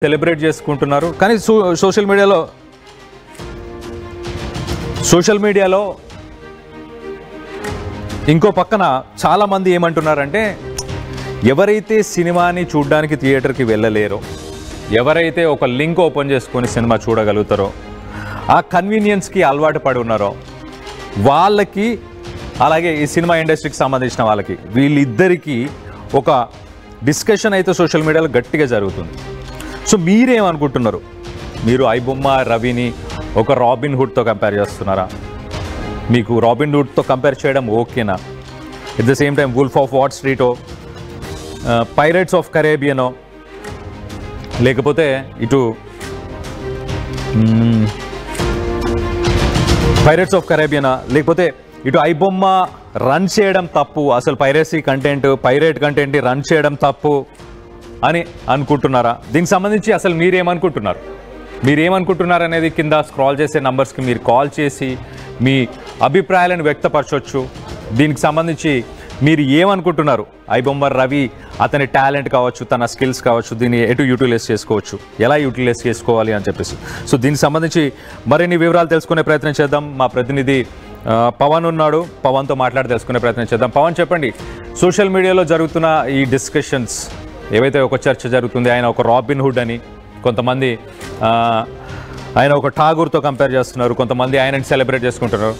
Celebrate చేసుకుంటున్నారు. కానీ social మీడియాలో ఇంకో పక్కన చాలామంది ఏమంటున్నారంటే, ఎవరైతే సినిమాని చూడడానికి థియేటర్కి వెళ్ళలేరో, ఎవరైతే ఒక లింక్ ఓపెన్ చేసుకొని సినిమా చూడగలుగుతారో, ఆ కన్వీనియన్స్కి అలవాటు పడి ఉన్నారో వాళ్ళకి, అలాగే ఈ సినిమా ఇండస్ట్రీకి సంబంధించిన వాళ్ళకి, వీళ్ళిద్దరికీ ఒక డిస్కషన్ అయితే సోషల్ మీడియాలో గట్టిగా జరుగుతుంది. సో మీరేమనుకుంటున్నారు? మీరు ఐబొమ్మ రవిని ఒక రాబిన్ హుడ్తో కంపేర్ చేస్తున్నారా? మీకు రాబిన్ హుడ్తో కంపేర్ చేయడం ఓకేనా? At the same time Wolf of Wall స్ట్రీటో, పైరేట్స్ ఆఫ్ కరేబియనో, లేకపోతే ఇటు పైరేట్స్ ఆఫ్ కరేబియనా, లేకపోతే ఇటు ఐబొమ్మ రన్ చేయడం తప్పు, అసలు పైరేట్ కంటెంట్ని రన్ చేయడం తప్పు అని అనుకుంటున్నారా? దీనికి సంబంధించి అసలు మీరేమనుకుంటున్నారు అనేది కింద స్క్రాల్ చేసే నంబర్స్కి మీరు కాల్ చేసి మీ అభిప్రాయాలను వ్యక్తపరచవచ్చు. దీనికి సంబంధించి మీరు ఏమనుకుంటున్నారు? ఐబొమ్మ రవి అతని టాలెంట్ కావచ్చు, తన స్కిల్స్ కావచ్చు, దీన్ని ఎటు యూటిలైజ్ చేసుకోవచ్చు, ఎలా యూటిలైజ్ చేసుకోవాలి అని చెప్పేసి. సో దీనికి సంబంధించి మరిన్ని వివరాలు తెలుసుకునే ప్రయత్నం చేద్దాం. మా ప్రతినిధి పవన్ ఉన్నాడు, పవన్తో మాట్లాడి తెలుసుకునే ప్రయత్నం చేద్దాం. పవన్, చెప్పండి, సోషల్ మీడియాలో జరుగుతున్న ఈ డిస్కషన్స్ ఏవైతే ఒక చర్చ జరుగుతుంది, ఆయన ఒక రాబిన్ హుడ్ అని, కొంతమంది ఆయన ఒక ఠాగూర్తో కంపేర్ చేస్తున్నారు, కొంతమంది ఆయనని సెలబ్రేట్ చేసుకుంటున్నారు.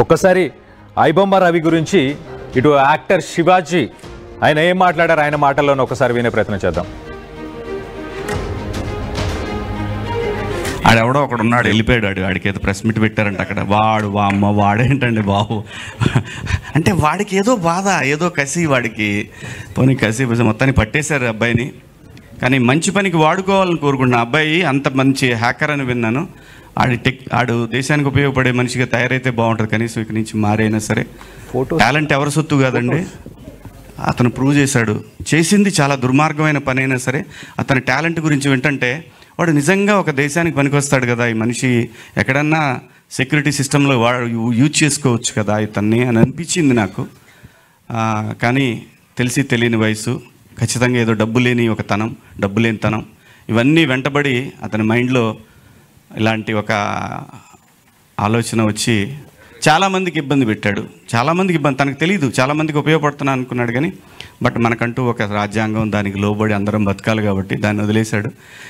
ఒక్కసారి ఐబొమ్మ రవి గురించి ఇటు యాక్టర్ శివాజీ ఆయన ఏం మాట్లాడారు, ఆయన మాటల్లోనే ఒకసారి వినే ప్రయత్నం చేద్దాం. ఆడెవడో ఒకడు ఉన్నాడు, వెళ్ళిపోయాడు. వాడికి ఏదో ప్రెస్ మీట్ పెట్టారంట అక్కడ. వాడేంటండి బాబు అంటే వాడికి ఏదో బాధ, ఏదో కసి, వాడికి పోనీ కసి మొత్తాన్ని పట్టేశారు అబ్బాయిని. కానీ మంచి పనికి వాడుకోవాలని కోరుకుంటున్నా. అబ్బాయి అంత మంచి హ్యాకర్ అని విన్నాను. ఆడు దేశానికి ఉపయోగపడే మనిషిగా తయారైతే బాగుంటుంది. కనీసం ఇక్కడి నుంచి మారైనా సరే. టాలెంట్ ఎవరి సొత్తు కాదండి, అతను ప్రూవ్ చేశాడు. చేసింది చాలా దుర్మార్గమైన పని అయినా సరే అతని టాలెంట్ గురించి వింటుంటే వాడు నిజంగా ఒక దేశానికి పనికొస్తాడు కదా ఈ మనిషి, ఎక్కడన్నా సెక్యూరిటీ సిస్టంలో వాడు యూజ్ చేసుకోవచ్చు కదా ఇతన్ని అని అనిపించింది నాకు. కానీ తెలిసి తెలియని వయసు, ఖచ్చితంగా ఏదో డబ్బు లేని తనం ఇవన్నీ వెంటబడి అతని మైండ్లో ఇలాంటి ఒక ఆలోచన వచ్చి చాలామందికి ఇబ్బంది పెట్టాడు. చాలామందికి ఇబ్బంది, తనకు తెలియదు, చాలామందికి ఉపయోగపడుతున్నా అనుకున్నాడు. కానీ బట్ మనకంటూ ఒక రాజ్యాంగం, దానికి లోబడి అందరం బతకాలి కాబట్టి దాన్ని వదిలేశాడు.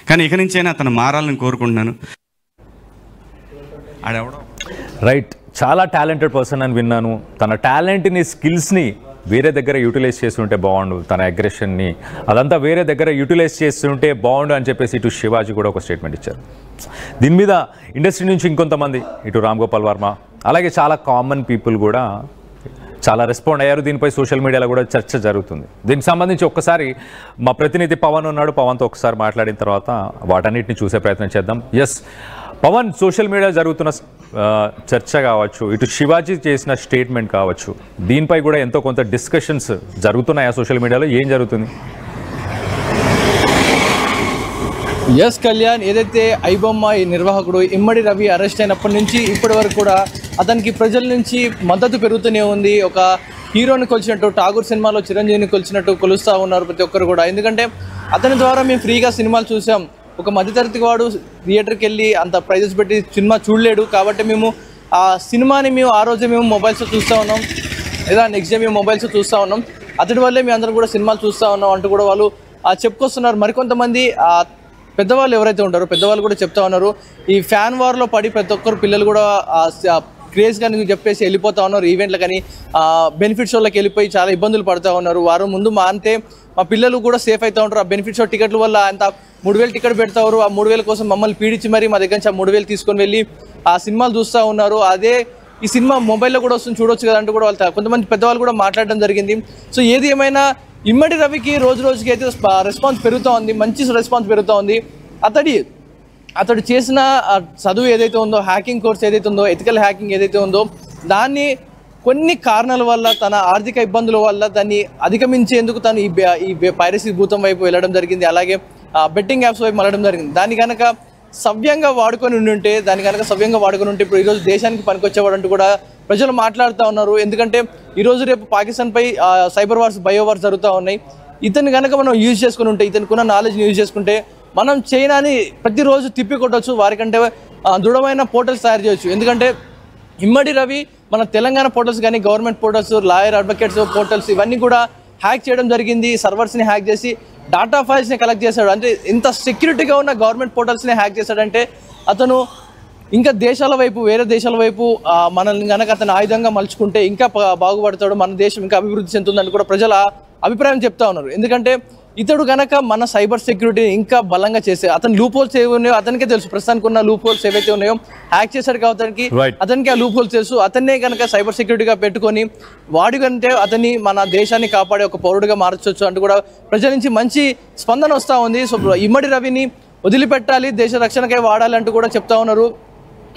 కానీ ఇక నుంచైనా అతను మారాలని కోరుకుంటున్నాను. ఆడెవడో రైట్, చాలా టాలెంటెడ్ పర్సన్ అని విన్నాను. తన టాలెంట్ని, స్కిల్స్ని వేరే దగ్గర యూటిలైజ్ చేస్తుంటే బాగుండు, తన అగ్రెషన్ని అదంతా వేరే దగ్గర యూటిలైజ్ చేస్తుంటే బాగుండు అని చెప్పేసి ఇటు శివాజీ కూడా ఒక స్టేట్మెంట్ ఇచ్చారు. దీని మీద ఇండస్ట్రీ నుంచి ఇంకొంతమంది, ఇటు రామ్ గోపాల్ వర్మ, అలాగే చాలా కామన్ పీపుల్ కూడా చాలా రెస్పాండ్ అయ్యారు. దీనిపై సోషల్ మీడియాలో కూడా చర్చ జరుగుతుంది. దీనికి సంబంధించి ఒక్కసారి మా ప్రతినిధి పవన్ ఉన్నాడు, పవన్తో ఒకసారి మాట్లాడిన తర్వాత వాటన్నిటిని చూసే ప్రయత్నం చేద్దాం. ఎస్ పవన్, సోషల్ మీడియా జరుగుతున్న చర్చ కావచ్చు, ఇటు శివాజీ చేసిన స్టేట్మెంట్ కావచ్చు, దీనిపై కూడా ఎంతో కొంత డిస్కషన్స్ జరుగుతున్నాయా సోషల్ మీడియాలో? ఏం జరుగుతుంది? ఎస్ కళ్యాణ్, ఏదైతే ఐబొమ్మ ఈ నిర్వాహకుడు ఇమ్మడి రవి అరెస్ట్ అయినప్పటి నుంచి ఇప్పటి వరకు కూడా అతనికి ప్రజల నుంచి మద్దతు పెరుగుతూనే ఉంది. ఒక హీరోని కొలిచినట్టు, ఠాగూర్ సినిమాలో చిరంజీవిని కొలిచినట్టు కొలుస్తూ ఉన్నారు ప్రతి ఒక్కరు కూడా. ఎందుకంటే అతని ద్వారా మేము ఫ్రీగా సినిమాలు చూసాం. ఒక మధ్యతరగతి వాడు థియేటర్కి వెళ్ళి అంత ప్రైజెస్ పెట్టి సినిమా చూడలేడు. కాబట్టి మేము ఆ సినిమాని ఆ రోజే మేము మొబైల్స్లో చూస్తూ ఉన్నాం, లేదా నెక్స్ట్ డే మేము మొబైల్స్లో చూస్తూ ఉన్నాం. అతడి వల్లే మేము అందరం కూడా సినిమాలు చూస్తూ ఉన్నాం అంటూ కూడా వాళ్ళు చెప్పుకొస్తున్నారు. మరికొంతమంది పెద్దవాళ్ళు ఎవరైతే ఉంటారో పెద్దవాళ్ళు కూడా చెప్తా ఉన్నారు, ఈ ఫ్యాన్ వార్లో పడి ప్రతి ఒక్కరు పిల్లలు కూడా క్రేజ్ కానీ చెప్పేసి వెళ్ళిపోతూ ఉన్నారు. ఈవెంట్లు కానీ బెనిఫిట్ షోలకు వెళ్ళిపోయి చాలా ఇబ్బందులు పడుతూ ఉన్నారు. వారం ముందు అంతే మా పిల్లలు కూడా సేఫ్ అవుతూ ఉంటారు. ఆ బెనిఫిట్ షో టికెట్ల వల్ల అంత 3000 టికెట్ పెడతారు. ఆ 3000 కోసం మమ్మల్ని పీడించి మరి మా దగ్గర నుంచి ఆ 3000 తీసుకొని వెళ్ళి ఆ సినిమాలు చూస్తూ ఉన్నారు. అదే ఈ సినిమా మొబైల్లో కూడా వస్తుంది, చూడొచ్చు కదా అంటూ కూడా వాళ్ళు కొంతమంది పెద్దవాళ్ళు కూడా మాట్లాడడం జరిగింది. సో ఏది ఏమైనా ఇమ్మడి రవికి రోజు రోజుకి అయితే రెస్పాన్స్ పెరుగుతూ ఉంది, మంచి రెస్పాన్స్ పెరుగుతూ ఉంది. అతడు చేసిన చదువు ఏదైతే ఉందో, హ్యాకింగ్ కోర్స్ ఏదైతే ఉందో, ఎథికల్ హ్యాకింగ్ ఏదైతే ఉందో, దాన్ని కొన్ని కారణాల వల్ల, తన ఆర్థిక ఇబ్బందుల వల్ల దాన్ని అధిగమించేందుకు తను ఈ పైరసీ భూతం వైపు వెళ్ళడం జరిగింది. అలాగే బెట్టింగ్ యాప్స్ వైపు వెళ్ళడం జరిగింది. దాన్ని కనుక సవ్యంగా వాడుకొని ఉంటే ఇప్పుడు ఈరోజు దేశానికి పనికొచ్చేవాడు అంటూ కూడా ప్రజలు మాట్లాడుతూ ఉన్నారు. ఎందుకంటే ఈరోజు రేపు పాకిస్తాన్పై సైబర్ వార్స్, బయో వార్స్ జరుగుతూ ఉన్నాయి. ఇతను కనుక మనం యూజ్ చేసుకుని ఉంటే, ఇతనుకున్న నాలెడ్జ్ని యూజ్ చేసుకుంటే మనం చైనాని ప్రతిరోజు తిప్పి కొట్టవచ్చు, వారికంటే దృఢమైన పోర్టల్స్ తయారు చేయొచ్చు. ఎందుకంటే ఇమ్మడి రవి మన తెలంగాణ పోర్టల్స్ కానీ, government portals, lawyer advocates portals ఇవన్నీ కూడా హ్యాక్ చేయడం జరిగింది. సర్వర్స్ని హ్యాక్ చేసి డాటా ఫైల్స్ని కలెక్ట్ చేశాడు. అంటే ఇంత సెక్యూరిటీగా ఉన్న గవర్నమెంట్ పోర్టల్స్ని హ్యాక్ చేశాడంటే అతను ఇంకా దేశాల వైపు, వేరే దేశాల వైపు మనల్ని కనుక అతను ఆయుధంగా మలుచుకుంటే ఇంకా బాగుపడతాడు, మన దేశం ఇంకా అభివృద్ధి చెందుతుందని కూడా ప్రజల అభిప్రాయం చెప్తా ఉన్నారు. ఎందుకంటే ఇతడు కనుక మన సైబర్ సెక్యూరిటీని ఇంకా బలంగా చేసే, అతని లూప్ హోల్స్ ఏవి ఉన్నాయో అతనికే తెలుసు. ప్రస్తుతానికి ఉన్న లూప్ హోల్స్ ఏవైతే ఉన్నాయో హ్యాక్ చేశాడు కాబట్టి అతనికి ఆ లూప్ హోల్స్ తెలుసు. అతన్నే కనుక సైబర్ సెక్యూరిటీగా పెట్టుకొని వాడి కంటే అతన్ని మన దేశాన్ని కాపాడే ఒక పౌరుడిగా మార్చవచ్చు అంటూ కూడా ప్రజల నుంచి మంచి స్పందన వస్తూ ఉంది. సో ఇమ్మడి రవిని వదిలిపెట్టాలి, దేశ రక్షణకై వాడాలి అంటూ కూడా చెప్తా ఉన్నారు.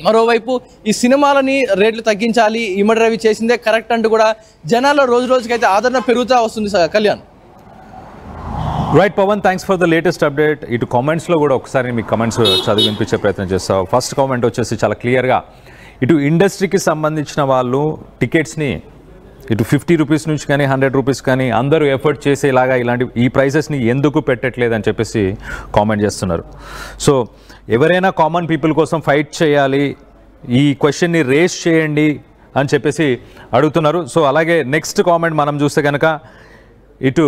మరోవైపు ఈ సినిమాలని రేట్లు తగ్గించాలి, ఇమ్మడి రవి చేసిందే కరెక్ట్ అంటూ కూడా జనాల్లో రోజు రోజుకైతే ఆదరణ పెరుగుతూ వస్తుంది. Kalyan. Right Pawan, thanks for the latest update. ఇటు కామెంట్స్లో కూడా ఒకసారి మీ కామెంట్స్ చదివి వినిపించే ప్రయత్నం చేస్తావు. ఫస్ట్ కామెంట్ వచ్చేసి చాలా క్లియర్గా, ఇటు ఇండస్ట్రీకి సంబంధించిన వాళ్ళు టికెట్స్ని ఇటు 50 రూపీస్ నుంచి కానీ 100 రూపీస్ కానీ అందరూ ఎఫర్ట్ చేసేలాగా ఇలాంటి ఈ ప్రైసెస్ని ఎందుకు పెట్టట్లేదని చెప్పేసి కామెంట్ చేస్తున్నారు. సో ఎవరైనా కామన్ పీపుల్ కోసం ఫైట్ చేయాలి, ఈ క్వశ్చన్ని రేస్ చేయండి అని చెప్పేసి అడుగుతున్నారు. సో అలాగే నెక్స్ట్ కామెంట్ మనం చూస్తే కనుక ఇటు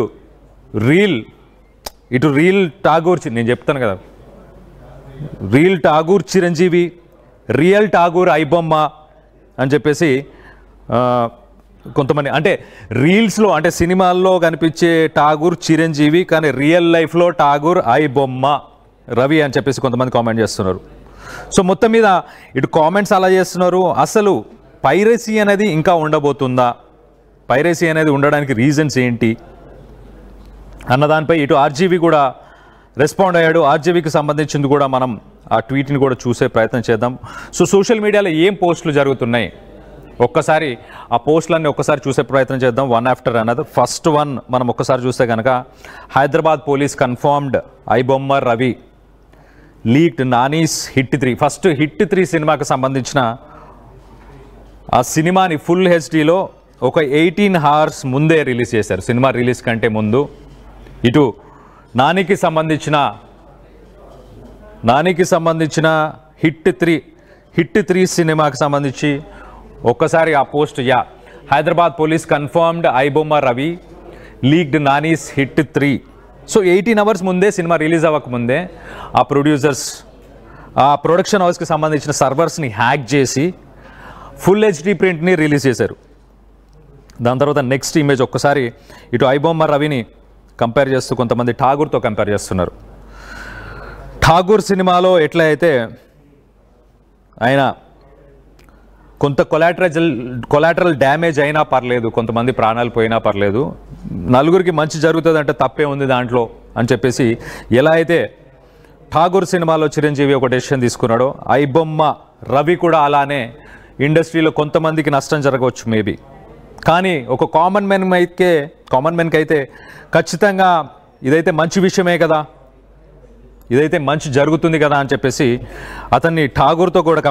రీల్ ఠాగూర్, నేను చెప్తాను కదా, రీల్ ఠాగూర్ చిరంజీవి, రియల్ ఠాగూర్ ఐబొమ్మ అని చెప్పేసి కొంతమంది, అంటే రీల్స్లో అంటే సినిమాల్లో కనిపించే ఠాగూర్ చిరంజీవి కానీ రియల్ లైఫ్లో ఠాగూర్ ఐబొమ్మ రవి అని చెప్పేసి కొంతమంది కామెంట్ చేస్తున్నారు. సో మొత్తం మీద ఇటు కామెంట్స్ అలా చేస్తున్నారు. అసలు పైరసీ అనేది ఇంకా ఉండబోతుందా, పైరసీ అనేది ఉండడానికి రీజన్స్ ఏంటి అన్నదానిపై ఇటు ఆర్జీవి కూడా రెస్పాండ్ అయ్యాడు. ఆర్జీవికి సంబంధించింది కూడా మనం ఆ ట్వీట్ని కూడా చూసే ప్రయత్నం చేద్దాం. సో సోషల్ మీడియాలో ఏం పోస్టులు జరుగుతున్నాయి ఒక్కసారి ఆ పోస్టులన్నీ ఒక్కసారి చూసే ప్రయత్నం చేద్దాం, one after another. First one మనం ఒక్కసారి చూస్తే కనుక, Hyderabad police confirmed iBomma Ravi leaked Nani's hit 3. First hit 3 సినిమాకి సంబంధించిన ఆ సినిమాని ఫుల్ హెచ్డీలో ఒక 18 hours ముందే రిలీజ్ చేశారు, సినిమా రిలీజ్ కంటే ముందు. ఇటు నానికి సంబంధించిన హిట్ 3 సినిమాకి సంబంధించి ఒక్కసారి ఆ post, Hyderabad police confirmed iBomma Ravi leaked Nani's hit 3. So 18 hours ముందే, సినిమా రిలీజ్ అవ్వకముందే ఆ ప్రొడ్యూసర్స్ ఆ ప్రొడక్షన్ హౌస్కి సంబంధించిన సర్వర్స్ని హ్యాక్ చేసి ఫుల్ హెచ్డీ ప్రింట్ని రిలీజ్ చేశారు. దాని తర్వాత నెక్స్ట్ ఇమేజ్ ఒక్కసారి ఇటు ఐబొమ్మ రవిని కంపేర్ చేస్తూ కొంతమంది ఠాగూర్తో కంపేర్ చేస్తున్నారు. ఠాగూర్ సినిమాలో ఎట్లా అయితే ఆయన కొంత కొలాటరల్ డ్యామేజ్ అయినా పర్లేదు, కొంతమంది ప్రాణాలు పోయినా పర్లేదు, నలుగురికి మంచి జరుగుతుంది అంటే తప్పే ఉంది దాంట్లో అని చెప్పేసి ఎలా అయితే ఠాగూర్ సినిమాలో చిరంజీవి ఒక డెసిషన్ తీసుకున్నాడో, ఐబొమ్మ రవి కూడా అలానే ఇండస్ట్రీలో కొంతమందికి నష్టం జరగవచ్చు మేబీ, కానీ ఒక కామన్ మెన్కి అయితే ఖచ్చితంగా ఇదైతే మంచి విషయమే కదా, ఇదైతే మంచి జరుగుతుంది కదా అని చెప్పేసి అతన్ని ఠాగూర్తో కూడా